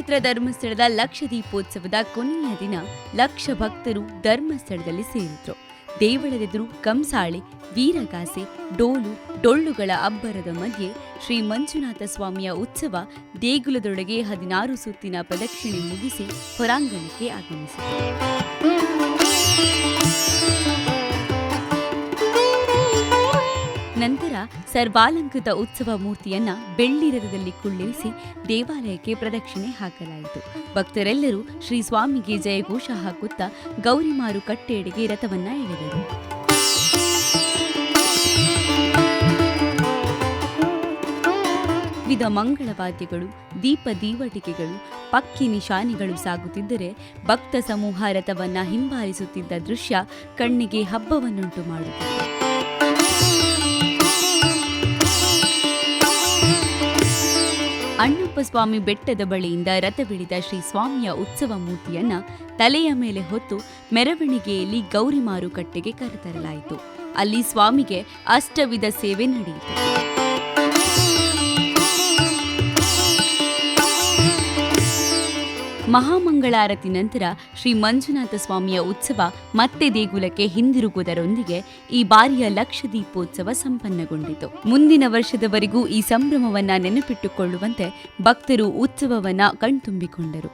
ಕ್ಷೇತ್ರ ಧರ್ಮಸ್ಥಳದ ಲಕ್ಷ ದೀಪೋತ್ಸವದ ಕೊನೆಯ ದಿನ ಲಕ್ಷ ಭಕ್ತರು ಧರ್ಮಸ್ಥಳದಲ್ಲಿ ಸೇರಿದ್ರು. ದೇವಳದೆದುರು ಕಂಸಾಳೆ, ವೀರಗಾಸೆ, ಡೋಲು, ಡೊಳ್ಳುಗಳ ಅಬ್ಬರದ ಮಧ್ಯೆ ಶ್ರೀ ಮಂಜುನಾಥ ಸ್ವಾಮಿಯ ಉತ್ಸವ ದೇಗುಲದೊಳಗೆ 16 ಸುತ್ತಿನ ಪ್ರದಕ್ಷಿಣೆ ಮುಗಿಸಿ ಹೊರಾಂಗಣಕ್ಕೆ ಆಗಮಿಸಿತು. ನಂತರ ಸರ್ವಾಲಂಕೃತ ಉತ್ಸವ ಮೂರ್ತಿಯನ್ನ ಬೆಳ್ಳಿ ರಥದಲ್ಲಿ ಕುಳ್ಳಿರಿಸಿ ದೇವಾಲಯಕ್ಕೆ ಪ್ರದಕ್ಷಿಣೆ ಹಾಕಲಾಯಿತು. ಭಕ್ತರೆಲ್ಲರೂ ಶ್ರೀ ಸ್ವಾಮಿಗೆ ಜಯಘೋಷ ಹಾಕುತ್ತಾ ಗೌರಿಮಾರು ಕಟ್ಟೆಡೆಗೆ ರಥವನ್ನ ಎಳೆದರು. ವಿವಿಧ ಮಂಗಳವಾದ್ಯಗಳು, ದೀಪ ದೀವಟಿಕೆಗಳು, ಪಕ್ಕಿ ನಿಶಾನಿಗಳು ಸಾಗುತ್ತಿದ್ದರೆ ಭಕ್ತ ಸಮೂಹ ರಥವನ್ನ ಹಿಂಬಾಲಿಸುತ್ತಿದ್ದ ದೃಶ್ಯ ಕಣ್ಣಿಗೆ ಹಬ್ಬವನ್ನುಂಟು ಮಾಡುತ್ತಿದೆ. ಅಣ್ಣಪ್ಪ ಸ್ವಾಮಿ ಬೆಟ್ಟದ ಬಳಿಯಿಂದ ರಥವಿಳಿದ ಶ್ರೀ ಸ್ವಾಮಿಯ ಉತ್ಸವ ಮೂರ್ತಿಯನ್ನ ತಲೆಯ ಮೇಲೆ ಹೊತ್ತು ಮೆರವಣಿಗೆಯಲ್ಲಿ ಗೌರಿಮಾರು ಕಟ್ಟೆಗೆ ಕರೆತರಲಾಯಿತು. ಅಲ್ಲಿ ಸ್ವಾಮಿಗೆ ಅಷ್ಟವಿಧ ಸೇವೆ ನಡೆಯಿತು. ಮಹಾಮಂಗಳಾರತಿ ನಂತರ ಶ್ರೀ ಮಂಜುನಾಥ ಸ್ವಾಮಿಯ ಉತ್ಸವ ಮತ್ತೆ ದೇಗುಲಕ್ಕೆ ಹಿಂದಿರುಗುವುದರೊಂದಿಗೆ ಈ ಬಾರಿಯ ಲಕ್ಷ ದೀಪೋತ್ಸವ ಸಂಪನ್ನಗೊಂಡಿತು. ಮುಂದಿನ ವರ್ಷದವರೆಗೂ ಈ ಸಂಭ್ರಮವನ್ನ ನೆನಪಿಟ್ಟುಕೊಳ್ಳುವಂತೆ ಭಕ್ತರು ಉತ್ಸವವನ್ನ ಕಣ್ತುಂಬಿಕೊಂಡರು.